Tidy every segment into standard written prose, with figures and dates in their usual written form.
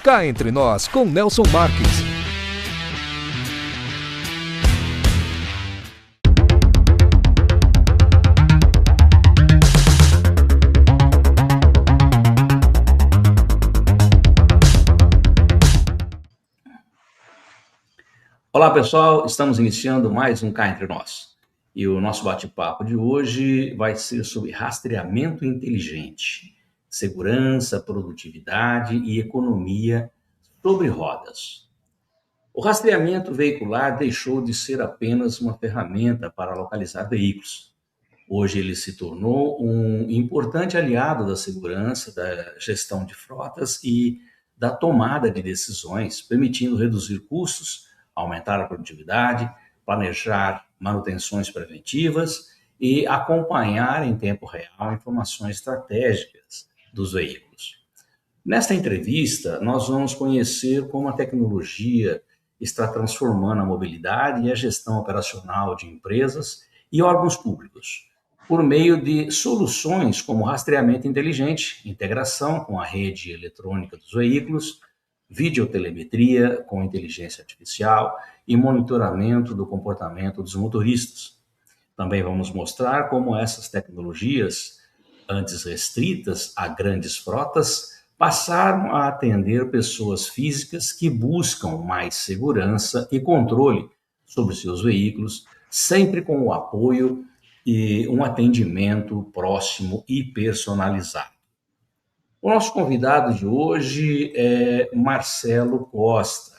Cá Entre Nós, com Nelson Marques. Olá pessoal, estamos iniciando mais um Cá Entre Nós. E o nosso bate-papo de hoje vai ser sobre rastreamento inteligente, segurança, produtividade e economia sobre rodas. O rastreamento veicular deixou de ser apenas uma ferramenta para localizar veículos. Hoje ele se tornou um importante aliado da segurança, da gestão de frotas e da tomada de decisões, permitindo reduzir custos, aumentar a produtividade, planejar manutenções preventivas e acompanhar em tempo real informações estratégicas dos veículos. Nesta entrevista, nós vamos conhecer como a tecnologia está transformando a mobilidade e a gestão operacional de empresas e órgãos públicos, por meio de soluções como rastreamento inteligente, integração com a rede eletrônica dos veículos, videotelemetria com inteligência artificial e monitoramento do comportamento dos motoristas. Também vamos mostrar como essas tecnologias, antes restritas a grandes frotas, passaram a atender pessoas físicas que buscam mais segurança e controle sobre seus veículos, sempre com o apoio e um atendimento próximo e personalizado. O nosso convidado de hoje é Marcelo Costa.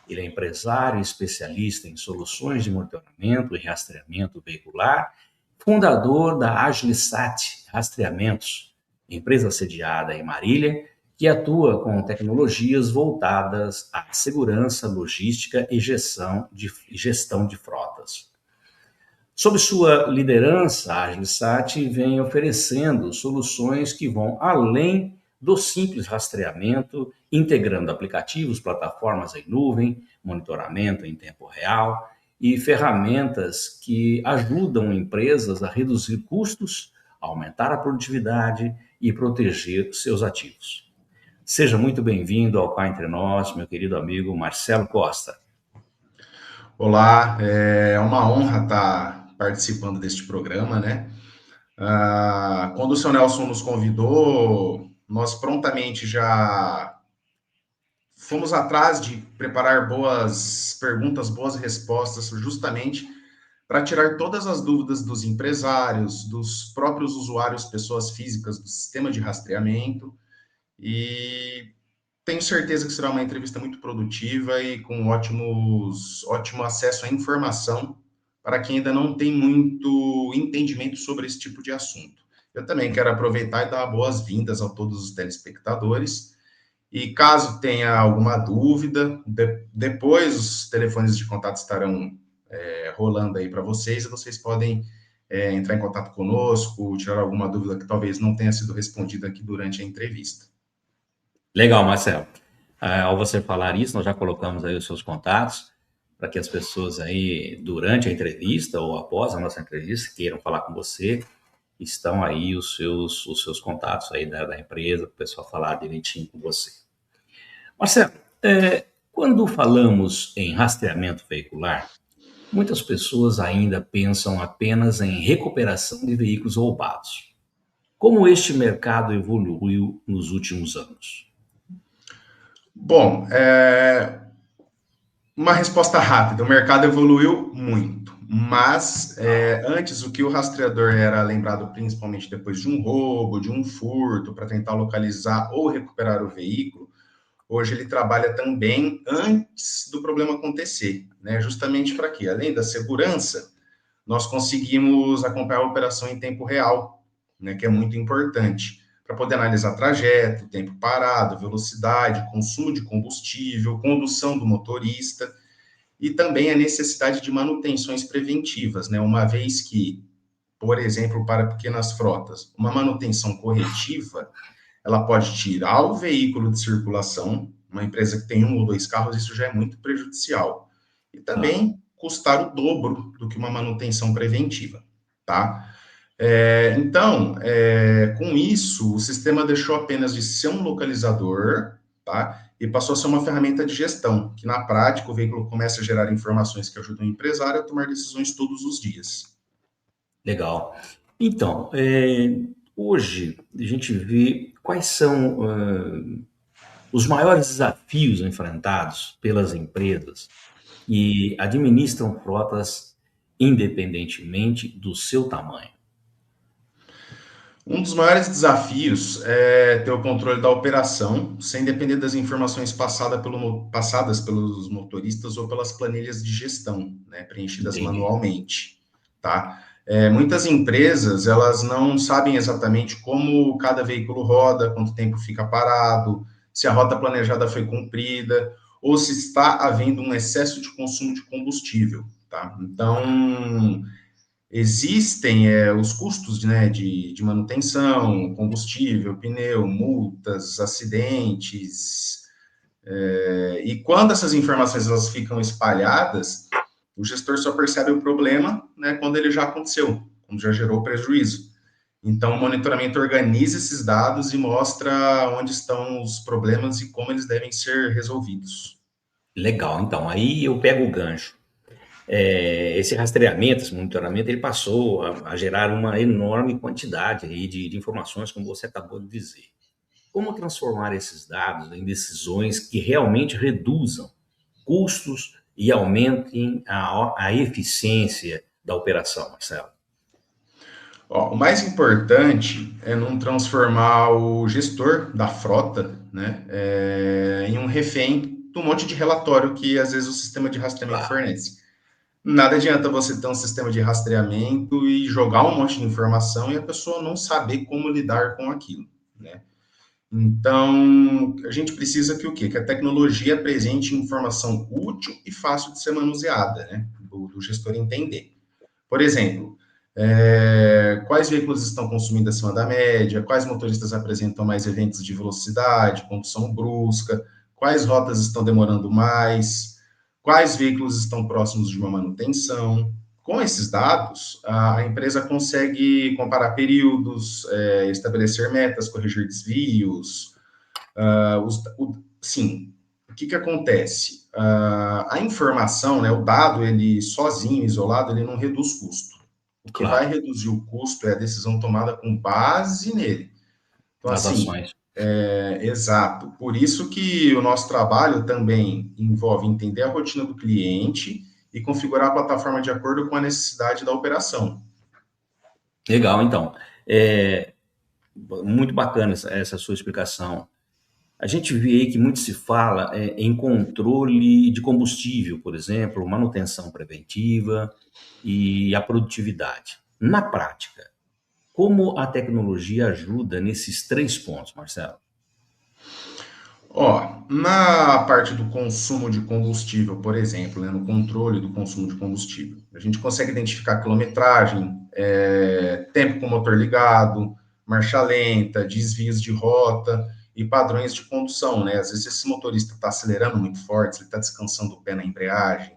Ele é empresário e especialista em soluções de monitoramento e rastreamento veicular, fundador da Agilisat Rastreamentos, empresa sediada em Marília, que atua com tecnologias voltadas à segurança, logística e gestão de frotas. Sob sua liderança, a Agilisat vem oferecendo soluções que vão além do simples rastreamento, integrando aplicativos, plataformas em nuvem, monitoramento em tempo real e ferramentas que ajudam empresas a reduzir custos, aumentar a produtividade e proteger seus ativos. Seja muito bem-vindo ao Cá Entre Nós, meu querido amigo Marcelo Costa. Olá, é uma honra estar participando deste programa, né? Quando o seu Nelson nos convidou, nós prontamente já fomos atrás de preparar boas perguntas, boas respostas, justamente para tirar todas as dúvidas dos empresários, dos próprios usuários, pessoas físicas do sistema de rastreamento, e tenho certeza que será uma entrevista muito produtiva e com ótimo acesso à informação para quem ainda não tem muito entendimento sobre esse tipo de assunto. Eu também quero aproveitar e dar boas-vindas a todos os telespectadores. E caso tenha alguma dúvida, depois os telefones de contato estarão rolando aí para vocês e vocês podem entrar em contato conosco, tirar alguma dúvida que talvez não tenha sido respondida aqui durante a entrevista. Legal, Marcelo. Ao você falar isso, nós já colocamos aí os seus contatos para que as pessoas aí, durante a entrevista ou após a nossa entrevista, queiram falar com você, estão aí os seus contatos aí da empresa, para o pessoal falar direitinho com você. Marcelo, quando falamos em rastreamento veicular, muitas pessoas ainda pensam apenas em recuperação de veículos roubados. Como este mercado evoluiu nos últimos anos? Bom, uma resposta rápida. O mercado evoluiu muito, mas antes o que o rastreador era lembrado principalmente depois de um roubo, de um furto, para tentar localizar ou recuperar o veículo, hoje ele trabalha também antes do problema acontecer, né? Justamente para quê? Além da segurança, nós conseguimos acompanhar a operação em tempo real, né? Que é muito importante, para poder analisar trajeto, tempo parado, velocidade, consumo de combustível, condução do motorista e também a necessidade de manutenções preventivas, né? Uma vez que, por exemplo, para pequenas frotas, uma manutenção corretiva, ela pode tirar o veículo de circulação, uma empresa que tem um ou dois carros, isso já é muito prejudicial. E também custar o dobro do que uma manutenção preventiva, tá? Então, com isso, o sistema deixou apenas de ser um localizador, tá? E passou a ser uma ferramenta de gestão, que na prática o veículo começa a gerar informações que ajudam o empresário a tomar decisões todos os dias. Legal. Então, hoje a gente vê quais são os maiores desafios enfrentados pelas empresas que administram frotas independentemente do seu tamanho. Um dos maiores desafios é ter o controle da operação, sem depender das informações passadas pelos motoristas ou pelas planilhas de gestão, né, preenchidas Entendi. manualmente, tá? Muitas empresas, elas não sabem exatamente como cada veículo roda, quanto tempo fica parado, se a rota planejada foi cumprida, ou se está havendo um excesso de consumo de combustível, tá? Então, existem os custos, né, de manutenção, combustível, pneu, multas, acidentes, e quando essas informações elas ficam espalhadas, o gestor só percebe o problema, né, quando ele já aconteceu, quando já gerou prejuízo. Então, o monitoramento organiza esses dados e mostra onde estão os problemas e como eles devem ser resolvidos. Legal. Então, aí eu pego o gancho. Esse rastreamento, esse monitoramento, ele passou a gerar uma enorme quantidade aí de informações, como você acabou de dizer. Como transformar esses dados em decisões que realmente reduzam custos e aumentem a eficiência da operação, Marcelo? Ó, o mais importante é não transformar o gestor da frota, né, em um refém do monte de relatório que às vezes o sistema de rastreamento Claro. fornece. Nada adianta você ter um sistema de rastreamento e jogar um monte de informação e a pessoa não saber como lidar com aquilo, né? Então, a gente precisa que o quê? Que a tecnologia apresente informação útil e fácil de ser manuseada, né? Do gestor entender. Por exemplo, quais veículos estão consumindo acima da média, quais motoristas apresentam mais eventos de velocidade, condução brusca, quais rotas estão demorando mais, quais veículos estão próximos de uma manutenção. Com esses dados, a empresa consegue comparar períodos, estabelecer metas, corrigir desvios. Sim, o que acontece? A informação, né, o dado, ele sozinho, isolado, ele não reduz custo. O que vai Claro, reduzir o custo é a decisão tomada com base nele. Então, nas assim, ações. exato. Por isso que o nosso trabalho também envolve entender a rotina do cliente e configurar a plataforma de acordo com a necessidade da operação. Legal, então. É, muito bacana essa sua explicação. A gente vê aí que muito se fala em controle de combustível, por exemplo, manutenção preventiva e a produtividade. Na prática, como a tecnologia ajuda nesses três pontos, Marcelo? Ó, na parte do consumo de combustível, por exemplo, né, no controle do consumo de combustível, a gente consegue identificar quilometragem, tempo com o motor ligado, marcha lenta, desvios de rota e padrões de condução, né? Às vezes esse motorista está acelerando muito forte, se ele está descansando o pé na embreagem,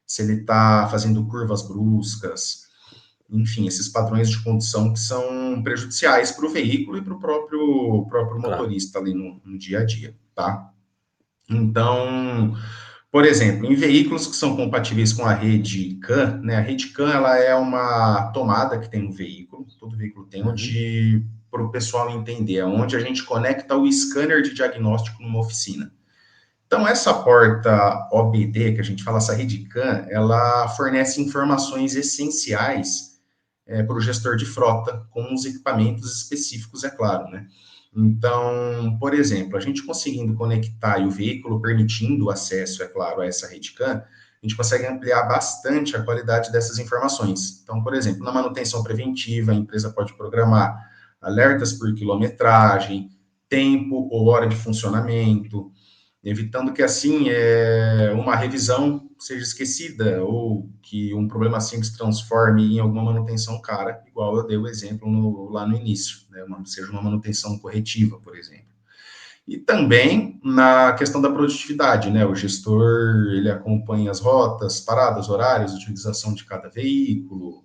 se ele está fazendo curvas bruscas, enfim, esses padrões de condução que são prejudiciais para o veículo e para o próprio Claro. motorista ali no dia a dia, tá? Então, por exemplo, em veículos que são compatíveis com a rede CAN, né, a rede CAN ela é uma tomada que tem no veículo, todo veículo tem, Uhum. onde, para o pessoal entender, é onde a gente conecta o scanner de diagnóstico numa oficina. Então, essa porta OBD, que a gente fala, essa rede CAN, ela fornece informações essenciais para o gestor de frota, com os equipamentos específicos, é claro, né? Então, por exemplo, a gente conseguindo conectar e o veículo permitindo o acesso, é claro, a essa rede CAN, a gente consegue ampliar bastante a qualidade dessas informações. Então, por exemplo, na manutenção preventiva, a empresa pode programar alertas por quilometragem, tempo ou hora de funcionamento, evitando que assim uma revisão seja esquecida ou que um problema simples se transforme em alguma manutenção cara, igual eu dei o exemplo lá no início, né? Seja uma manutenção corretiva, por exemplo. E também na questão da produtividade, né? O gestor ele acompanha as rotas, paradas, horários, utilização de cada veículo,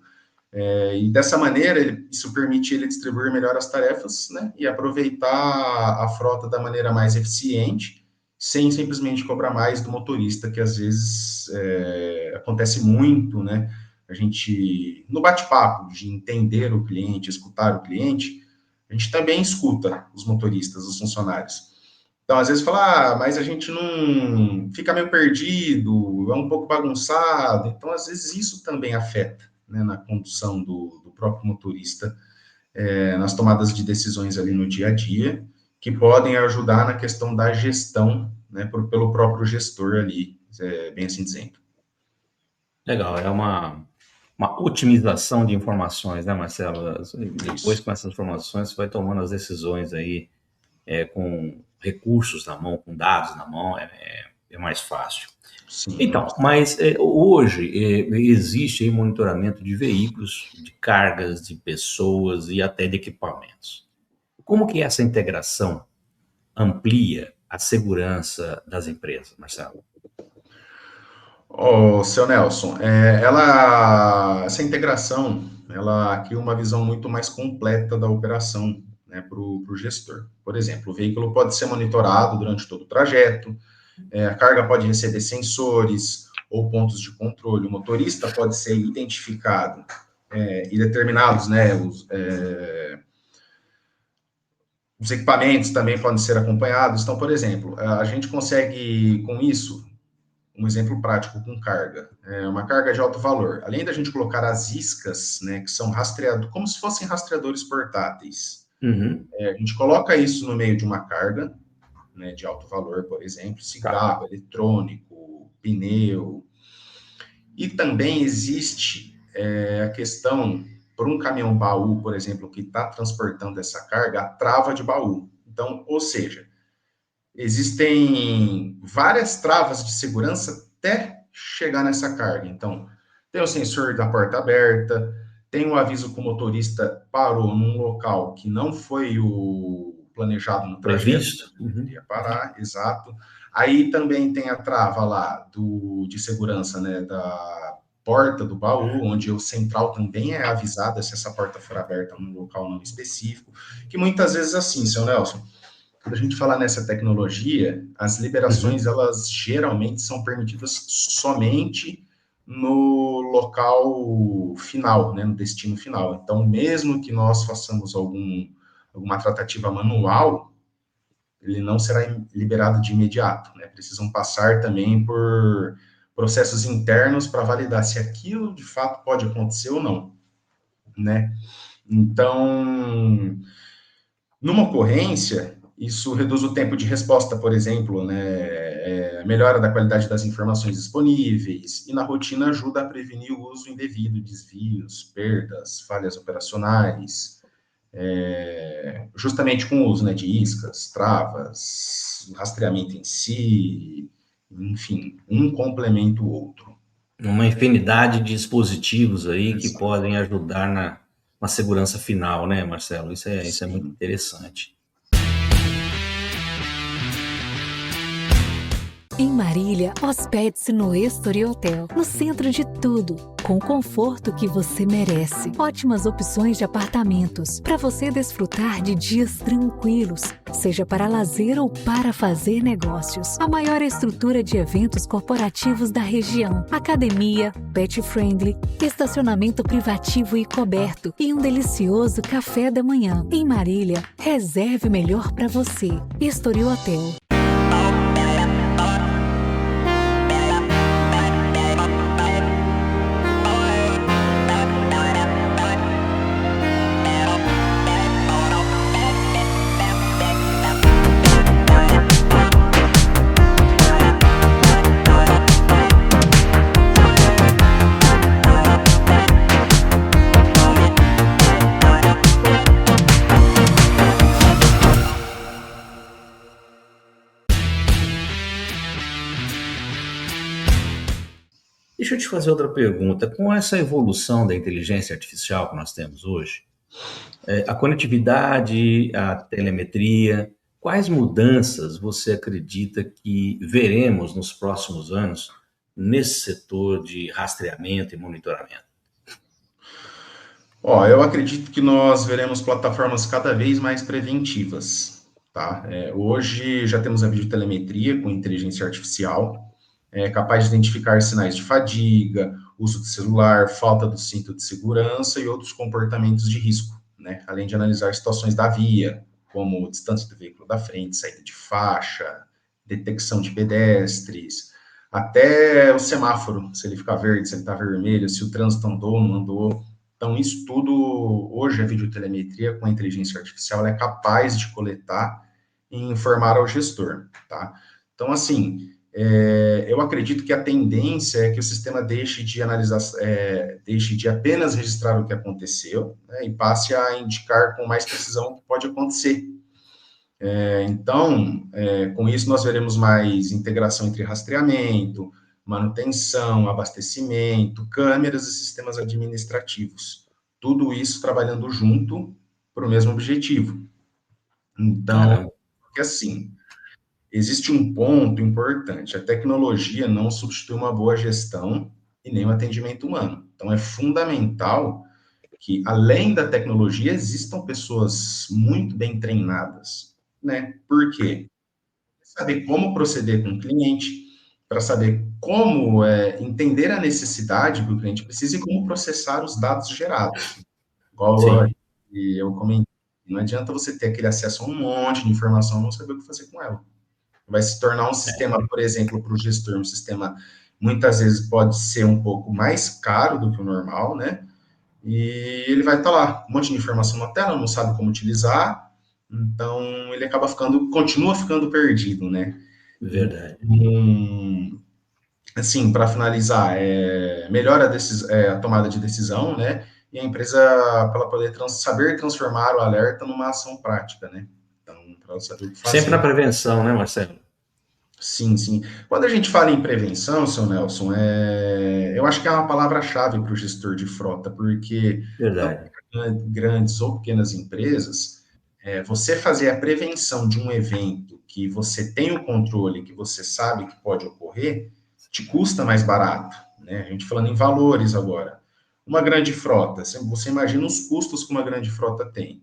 e dessa maneira isso permite ele distribuir melhor as tarefas, né? E aproveitar a frota da maneira mais eficiente sem simplesmente cobrar mais do motorista, que às vezes acontece muito, né? A gente, no bate-papo de entender o cliente, escutar o cliente, a gente também escuta os motoristas, os funcionários. Então, às vezes fala, mas a gente não fica meio perdido, é um pouco bagunçado. Então, às vezes isso também afeta, né, na condução do próprio motorista, nas tomadas de decisões ali no dia a dia, que podem ajudar na questão da gestão, né, pelo próprio gestor ali, bem assim dizendo. Legal, é uma otimização de informações, né, Marcelo? Depois, Isso. com essas informações, você vai tomando as decisões aí com recursos na mão, com dados na mão, é mais fácil. Sim. Então, mas hoje existe aí monitoramento de veículos, de cargas, de pessoas e até de equipamentos. Como que essa integração amplia a segurança das empresas, Marcelo? Seu Nelson, essa integração, ela cria uma visão muito mais completa da operação, né, para o gestor. Por exemplo, o veículo pode ser monitorado durante todo o trajeto, a carga pode receber sensores ou pontos de controle, o motorista pode ser identificado e determinados, né, os equipamentos também podem ser acompanhados. Então, por exemplo, a gente consegue, com isso, um exemplo prático com carga, uma carga de alto valor. Além da gente colocar as iscas, né, que são rastreados, como se fossem rastreadores portáteis, a gente coloca isso no meio de uma carga, né, de alto valor, por exemplo, cigarro, eletrônico, pneu. E também existe a questão, por um caminhão-baú, por exemplo, que está transportando essa carga, a trava de baú. Então, ou seja, existem várias travas de segurança até chegar nessa carga. Então, tem o sensor da porta aberta, tem o aviso que o motorista parou num local que não foi o planejado no trajeto, Previsto? deveria parar, exato. Aí também tem a trava lá de segurança, né, da porta do baú, onde o central também é avisado se essa porta for aberta num local não específico, que muitas vezes assim, seu Nelson, quando a gente fala nessa tecnologia, as liberações, elas geralmente são permitidas somente no local final, né, no destino final. Então, mesmo que nós façamos alguma tratativa manual, ele não será liberado de imediato, né? Precisam passar também por processos internos para validar se aquilo de fato pode acontecer ou não, né? Então, numa ocorrência, isso reduz o tempo de resposta, por exemplo, né? Melhora da qualidade das informações disponíveis, e na rotina ajuda a prevenir o uso indevido, desvios, perdas, falhas operacionais, justamente com o uso, né, de iscas, travas, rastreamento em si, enfim, um complementa o outro. Uma infinidade de dispositivos aí que Exato. podem ajudar na segurança final, né, Marcelo? Isso é muito Sim. interessante. Em Marília, hospede-se no Estoril Hotel, no centro de tudo, com o conforto que você merece. Ótimas opções de apartamentos, para você desfrutar de dias tranquilos, seja para lazer ou para fazer negócios. A maior estrutura de eventos corporativos da região, academia, pet friendly, estacionamento privativo e coberto e um delicioso café da manhã. Em Marília, reserve o melhor para você. Estoril Hotel. Deixa eu te fazer outra pergunta. Com essa evolução da inteligência artificial que nós temos hoje, a conectividade, a telemetria, quais mudanças você acredita que veremos nos próximos anos nesse setor de rastreamento e monitoramento? Eu acredito que nós veremos plataformas cada vez mais preventivas, tá? Hoje já temos a videotelemetria com inteligência artificial, capaz de identificar sinais de fadiga, uso de celular, falta do cinto de segurança e outros comportamentos de risco, né? Além de analisar situações da via, como distância do veículo da frente, saída de faixa, detecção de pedestres, até o semáforo, se ele ficar verde, se ele está vermelho, se o trânsito andou ou não andou. Então, isso tudo, hoje, a videotelemetria com a inteligência artificial ela é capaz de coletar e informar ao gestor, tá? Então, assim, eu acredito que a tendência é que o sistema deixe de analisar, deixe de apenas registrar o que aconteceu, né, e passe a indicar com mais precisão o que pode acontecer. Então, com isso, nós veremos mais integração entre rastreamento, manutenção, abastecimento, câmeras e sistemas administrativos. Tudo isso trabalhando junto para o mesmo objetivo. Então, Caramba, que assim, existe um ponto importante: a tecnologia não substitui uma boa gestão e nem o atendimento humano. Então, é fundamental que, além da tecnologia, existam pessoas muito bem treinadas, né? Por quê? Saber como proceder com o cliente, para saber como entender a necessidade que o cliente precisa e como processar os dados gerados. Igual sim, eu comentei, não adianta você ter aquele acesso a um monte de informação e não saber o que fazer com ela. Vai se tornar um sistema, por exemplo, para o gestor, um sistema muitas vezes pode ser um pouco mais caro do que o normal, né? E ele vai estar lá, um monte de informação na tela, não sabe como utilizar, então ele acaba continua ficando perdido, né? verdade. Então, assim, para finalizar, melhora a tomada de decisão, né? E a empresa, para ela poder saber transformar o alerta numa ação prática, né? Então, para ela saber o que Sempre na fazer. prevenção, né, Marcelo? Sim, sim. Quando a gente fala em prevenção, seu Nelson, eu acho que é uma palavra-chave para o gestor de frota, porque tanto Verdade. para grandes ou pequenas empresas, você fazer a prevenção de um evento que você tem o controle, que você sabe que pode ocorrer, te custa mais barato, né? A gente falando em valores agora. Uma grande frota, você imagina os custos que uma grande frota tem.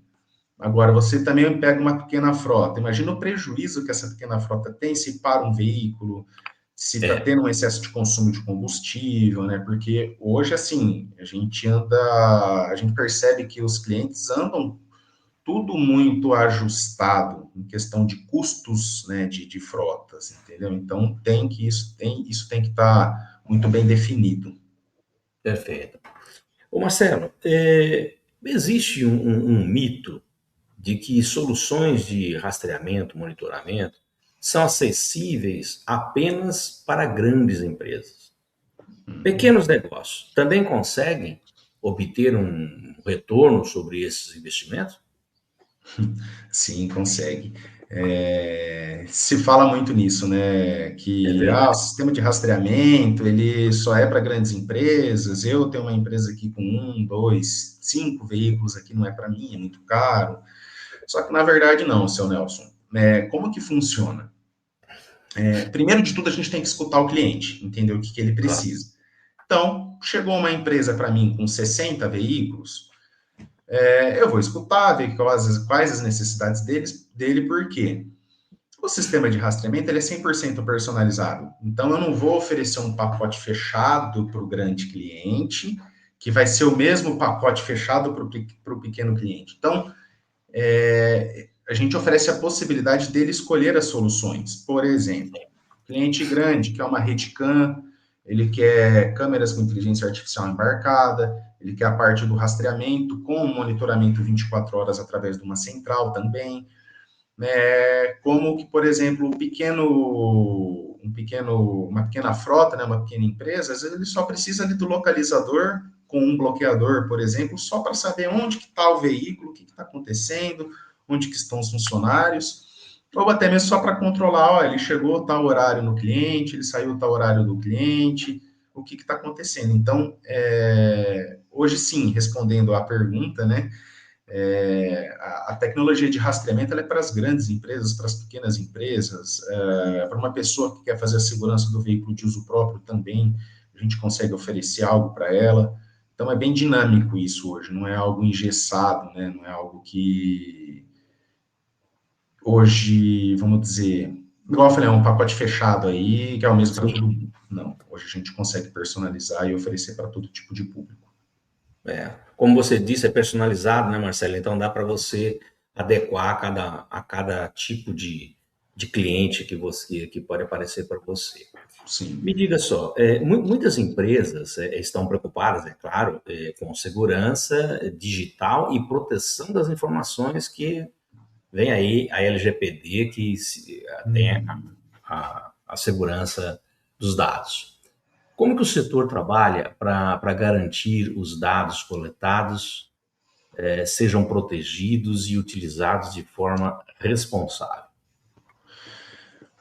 Agora, você também pega uma pequena frota. Imagina o prejuízo que essa pequena frota tem se para um veículo, se está É, tendo um excesso de consumo de combustível, né? Porque hoje, assim, a gente percebe que os clientes andam tudo muito ajustado em questão de custos, né, de frotas, entendeu? Então, isso tem que estar muito bem definido. perfeito. Ô Marcelo, existe um mito de que soluções de rastreamento, monitoramento, são acessíveis apenas para grandes empresas. Pequenos negócios também conseguem obter um retorno sobre esses investimentos? Sim, consegue. Se fala muito nisso, né? É Que o verdade. sistema de rastreamento ele só é para grandes empresas. Eu tenho uma empresa aqui com um, dois, cinco veículos aqui, não é para mim, é muito caro. Só que na verdade não, seu Nelson. Como que funciona? Primeiro de tudo, a gente tem que escutar o cliente, entender o que ele Claro. precisa. Então, chegou uma empresa para mim com 60 veículos, eu vou escutar, ver quais as necessidades dele, por quê? O sistema de rastreamento ele é 100% personalizado. Então, eu não vou oferecer um pacote fechado para o grande cliente, que vai ser o mesmo pacote fechado para o pequeno cliente. Então, a gente oferece a possibilidade dele escolher as soluções. Por exemplo, cliente grande, que é uma rede CAN, ele quer câmeras com inteligência artificial embarcada, ele quer a parte do rastreamento com monitoramento 24 horas através de uma central também, né? Como que, por exemplo, uma pequena frota, né, uma pequena empresa, às vezes ele só precisa ali do localizador com um bloqueador, por exemplo, só para saber onde que está o veículo, o que está acontecendo, onde que estão os funcionários, ou até mesmo só para controlar, ó, ele chegou tal horário no cliente, ele saiu tal horário do cliente, o que está acontecendo. Então, hoje sim, respondendo à pergunta, né, a tecnologia de rastreamento é para as grandes empresas, para as pequenas empresas, para uma pessoa que quer fazer a segurança do veículo de uso próprio também, a gente consegue oferecer algo para ela. Então é bem dinâmico isso hoje, não é algo engessado, né? Não é algo que hoje, vamos dizer, igual eu falei, é um pacote fechado aí, que é o mesmo para Sim. todo mundo. Não, hoje a gente consegue personalizar e oferecer para todo tipo de público. Como você disse, é personalizado, né, Marcelo? Então dá para você adequar a cada tipo de cliente que pode aparecer para você. Sim. Me diga só, muitas empresas estão preocupadas, é claro, com segurança digital e proteção das informações que vem aí a LGPD, tem a segurança dos dados. Como que o setor trabalha para garantir os dados coletados sejam protegidos e utilizados de forma responsável?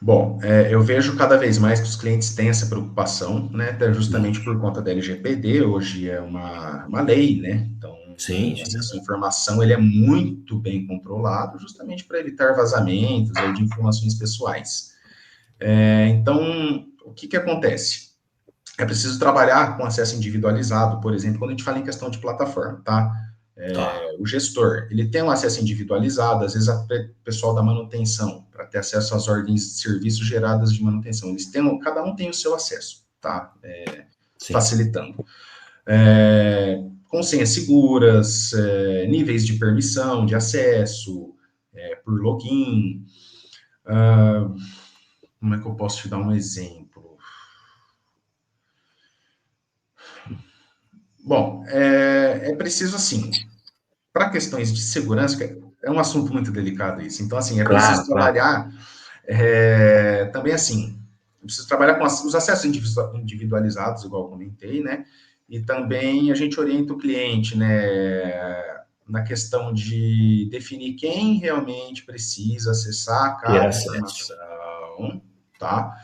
Bom, eu vejo cada vez mais que os clientes têm essa preocupação, né? Justamente por conta da LGPD, hoje é uma lei, né? Então, Sim, o sim. acesso à informação ele é muito bem controlado, justamente para evitar vazamentos aí de informações pessoais. Então, o que acontece? É preciso trabalhar com acesso individualizado, por exemplo, quando a gente fala em questão de plataforma, tá? Tá. O gestor, ele tem um acesso individualizado, às vezes o pessoal da manutenção, para ter acesso às ordens de serviço geradas de manutenção, cada um tem o seu acesso, tá? Sim. Facilitando. Com senhas seguras, níveis de permissão, de acesso, por login. Como é que eu posso te dar um exemplo? Bom, é preciso, assim, para questões de segurança, que é um assunto muito delicado isso. Então, assim, é Claro, preciso claro. trabalhar também, assim, é preciso trabalhar com os acessos individualizados, igual eu comentei, né? E também a gente orienta o cliente, né, na questão de definir quem realmente precisa acessar Ter cada acesso. informação, tá?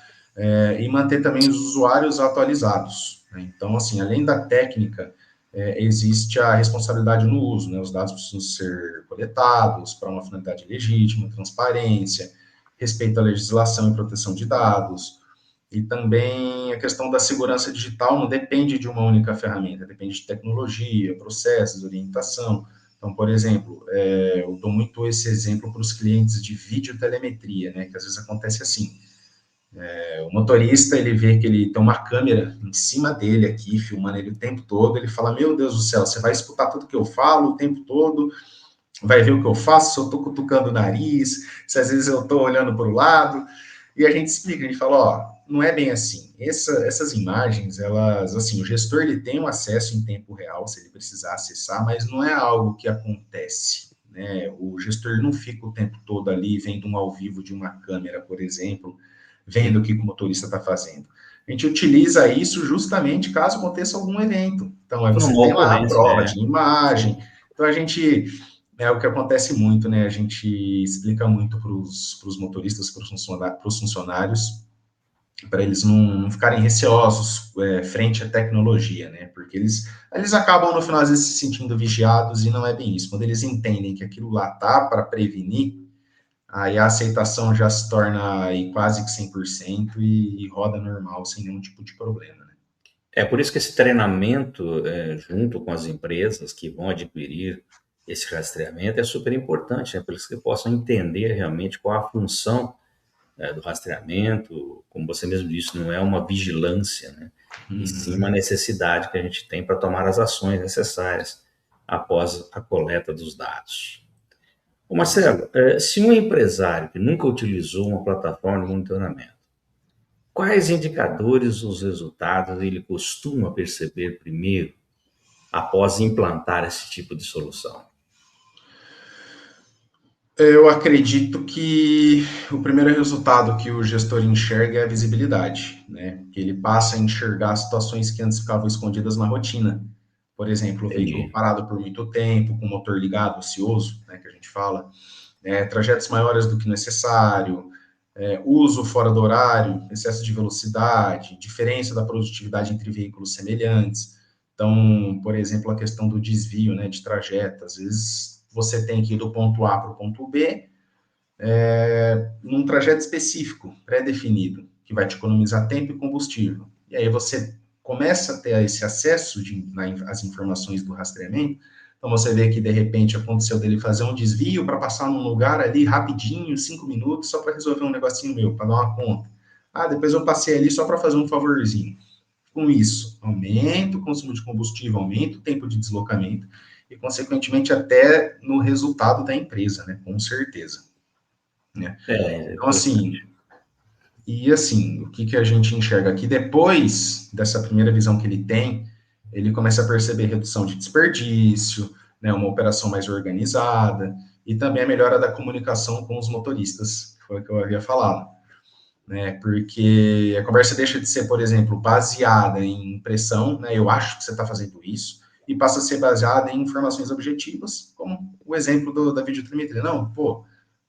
E manter também os usuários atualizados, né? Então, assim, além da técnica, existe a responsabilidade no uso, né? Os dados precisam ser coletados para uma finalidade legítima, transparência, respeito à legislação e proteção de dados, e também a questão da segurança digital não depende de uma única ferramenta, depende de tecnologia, processos, orientação. Então, por exemplo, eu dou muito esse exemplo para os clientes de videotelemetria, né? Que às vezes acontece assim, o motorista, ele vê que ele tem uma câmera em cima dele aqui, filmando ele o tempo todo, ele fala, meu Deus do céu, você vai escutar tudo que eu falo o tempo todo, vai ver o que eu faço, se eu estou cutucando o nariz, se às vezes eu estou olhando para o lado, e a gente explica, a gente fala, ó, não é bem assim. Essas imagens, elas, assim, o gestor ele tem um acesso em tempo real, se ele precisar acessar, mas não é algo que acontece, né? O gestor não fica o tempo todo ali vendo um ao vivo de uma câmera, por exemplo, vendo o que o motorista está fazendo. A gente utiliza isso justamente caso aconteça algum evento. Então, aí você Numa tem lá a ocorrência, prova de sim. imagem. Então, a gente é o que acontece muito, né? A gente explica muito para os motoristas, para os funcionários, para eles não ficarem receosos frente à tecnologia, né? Porque eles acabam, no final, às vezes, se sentindo vigiados e não é bem isso. Quando eles entendem que aquilo lá tá para prevenir, aí a aceitação já se torna aí quase que 100% e roda normal, sem nenhum tipo de problema, né? É por isso que esse treinamento, junto com as empresas que vão adquirir esse rastreamento, é super importante, né? Para eles que possam entender realmente qual a função, do rastreamento. Como você mesmo disse, não é uma vigilância, né? E sim uma necessidade que a gente tem para tomar as ações necessárias após a coleta dos dados. Ô Marcelo, se um empresário que nunca utilizou uma plataforma de monitoramento, quais indicadores os resultados ele costuma perceber primeiro após implantar esse tipo de solução? Eu acredito que o primeiro resultado que o gestor enxerga é a visibilidade, né? Que ele passa a enxergar situações que antes ficavam escondidas na rotina. Por exemplo, o veículo Entendi. parado por muito tempo, com o motor ligado, ocioso, né, que a gente fala, trajetos maiores do que necessário, uso fora do horário, excesso de velocidade, diferença da produtividade entre veículos semelhantes. Então, por exemplo, a questão do desvio, né, de trajeto. Às vezes você tem que ir do ponto A para o ponto B, num trajeto específico, pré-definido, que vai te economizar tempo e combustível. E aí você começa a ter esse acesso às informações do rastreamento Então, você vê que, de repente, aconteceu dele fazer um desvio para passar num lugar ali rapidinho, 5 minutos, só para resolver um negocinho meu, para dar uma conta. Ah, depois eu passei ali só para fazer um favorzinho. Com isso, aumenta o consumo de combustível, aumenta o tempo de deslocamento e, consequentemente, até no resultado da empresa, né? Com certeza. Né? Então, assim, o que a gente enxerga aqui? Depois dessa primeira visão que ele tem, ele começa a perceber redução de desperdício, né, uma operação mais organizada, e também a melhora da comunicação com os motoristas, que foi o que eu havia falado. Né, porque a conversa deixa de ser, por exemplo, baseada em impressão, né, eu acho que você está fazendo isso, e passa a ser baseada em informações objetivas, como o exemplo da videotelemetria. Não, pô,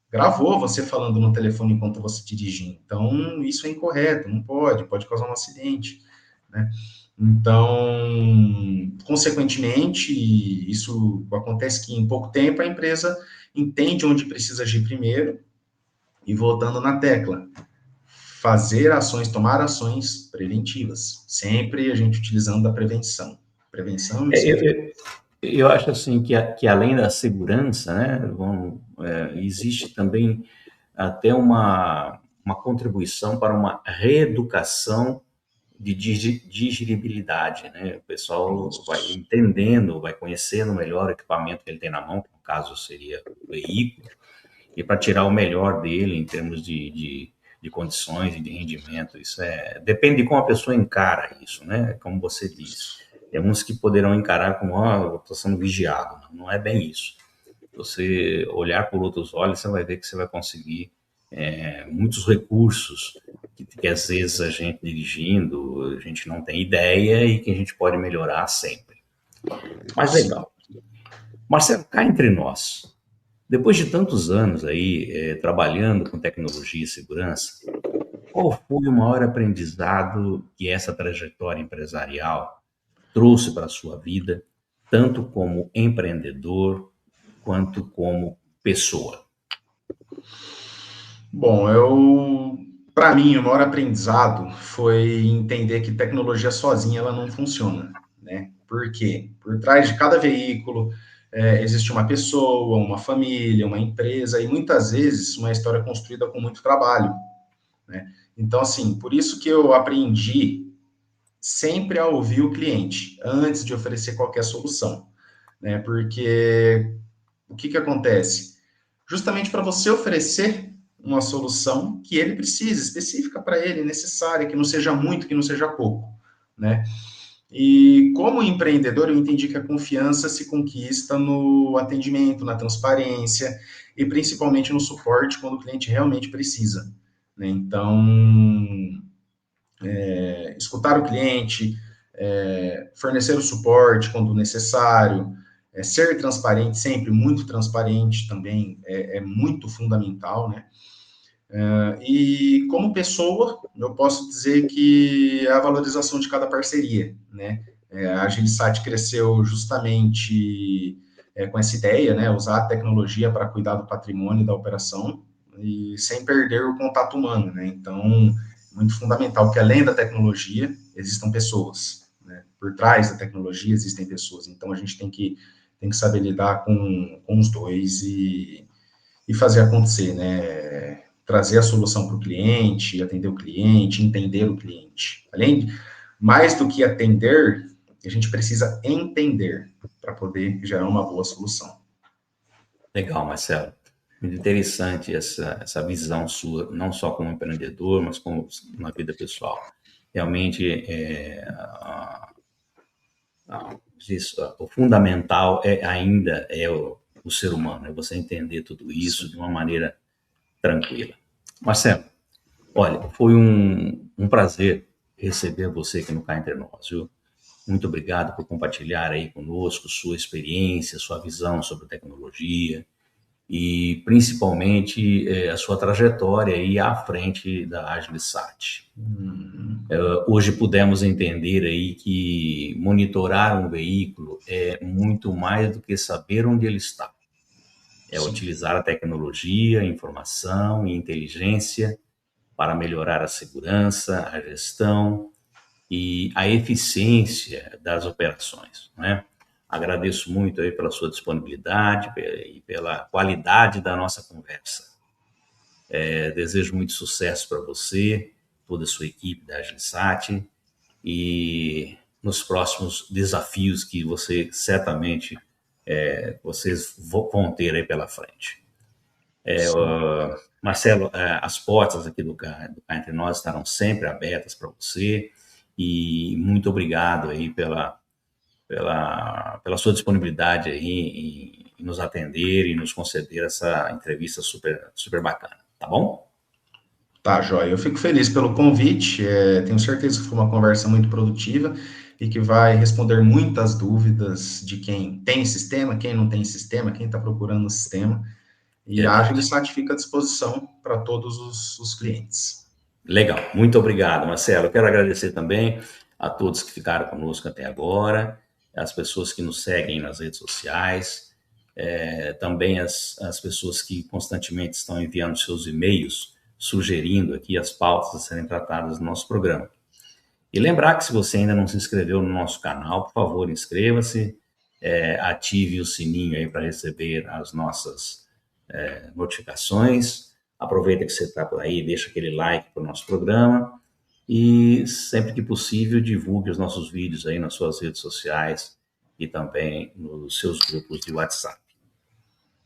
gravou você falando no telefone enquanto você dirigia. Então, isso é incorreto, não pode causar um acidente, né? Então, consequentemente, isso acontece que em pouco tempo a empresa entende onde precisa agir primeiro e voltando na tecla, fazer ações, tomar ações preventivas, sempre a gente utilizando a prevenção. Prevenção É, eu acho assim que além da segurança, né, existe também até uma contribuição para uma reeducação de digeribilidade, né? O pessoal vai entendendo, vai conhecendo melhor o equipamento que ele tem na mão, que no caso seria o veículo, e para tirar o melhor dele em termos de condições e de rendimento. Isso depende de como a pessoa encara isso, né? Como você disse. Tem uns que poderão encarar como, eu estou sendo vigiado. Não é bem isso. Você olhar por outros olhos, você vai ver que você vai conseguir muitos recursos que às vezes a gente dirigindo, a gente não tem ideia e que a gente pode melhorar sempre. Mas legal. Marcelo, cá entre nós, depois de tantos anos aí trabalhando com tecnologia e segurança, qual foi o maior aprendizado que essa trajetória empresarial trouxe para a sua vida, tanto como empreendedor quanto como pessoa? Bom, para mim, o maior aprendizado foi entender que tecnologia sozinha ela não funciona, né? Por quê? Por trás de cada veículo existe uma pessoa, uma família, uma empresa e muitas vezes uma história construída com muito trabalho, né? Então, assim, por isso que eu aprendi sempre a ouvir o cliente antes de oferecer qualquer solução, né? Porque o que acontece? Justamente para você oferecer uma solução que ele precisa, específica para ele, necessária, que não seja muito, que não seja pouco, né? E como empreendedor, eu entendi que a confiança se conquista no atendimento, na transparência e principalmente no suporte quando o cliente realmente precisa, né? Então, escutar o cliente, fornecer o suporte quando necessário, ser transparente, sempre muito transparente também é muito fundamental, né? E como pessoa, eu posso dizer que é a valorização de cada parceria, né? A Agilissat cresceu justamente com essa ideia, né? Usar a tecnologia para cuidar do patrimônio da operação e sem perder o contato humano, né? Então, muito fundamental que além da tecnologia existam pessoas, né? Por trás da tecnologia existem pessoas. Então, a gente tem que saber lidar com os dois e fazer acontecer, né? Trazer a solução para o cliente, atender o cliente, entender o cliente. Mais do que atender, a gente precisa entender para poder gerar uma boa solução. Legal, Marcelo. Muito interessante essa visão sua, não só como empreendedor, mas como na vida pessoal. Realmente, o fundamental ainda é o ser humano, é você entender tudo isso de uma maneira tranquila. Marcelo, olha, foi um prazer receber você aqui no Cá Entre Nós, viu? Muito obrigado por compartilhar aí conosco sua experiência, sua visão sobre tecnologia e principalmente a sua trajetória aí à frente da Agilissat. Hoje pudemos entender aí que monitorar um veículo é muito mais do que saber onde ele está. É utilizar a tecnologia, informação e inteligência para melhorar a segurança, a gestão e a eficiência das operações, né? Agradeço muito aí pela sua disponibilidade e pela qualidade da nossa conversa. Desejo muito sucesso para você, toda a sua equipe da Agilsat e nos próximos desafios que você certamente vocês vão ter aí pela frente. Marcelo, as portas aqui do Cá Entre Nós estarão sempre abertas para você e muito obrigado aí pela sua disponibilidade aí em nos atender e nos conceder essa entrevista super, super bacana, tá bom? Tá, joia. Eu fico feliz pelo convite, tenho certeza que foi uma conversa muito produtiva e que vai responder muitas dúvidas de quem tem sistema, quem não tem sistema, quem está procurando o sistema. E a Agilsat fica à disposição para todos os clientes. Legal, muito obrigado, Marcelo. Eu quero agradecer também a todos que ficaram conosco até agora, as pessoas que nos seguem nas redes sociais, também as pessoas que constantemente estão enviando seus e-mails, sugerindo aqui as pautas a serem tratadas no nosso programa. E lembrar que se você ainda não se inscreveu no nosso canal, por favor, inscreva-se, ative o sininho aí para receber as nossas notificações. Aproveita que você está por aí, deixa aquele like para o nosso programa e sempre que possível divulgue os nossos vídeos aí nas suas redes sociais e também nos seus grupos de WhatsApp.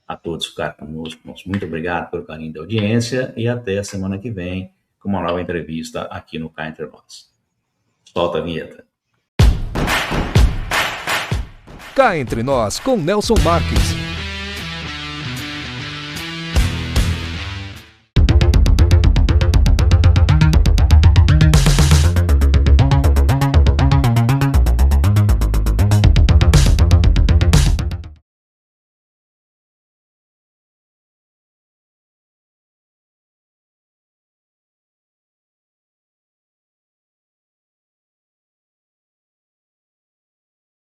A todos que ficaram conosco, muito obrigado pelo carinho da audiência e até a semana que vem com uma nova entrevista aqui no Cá Entre Nós. Solta a vinheta. Cá Entre Nós com Nelson Marques.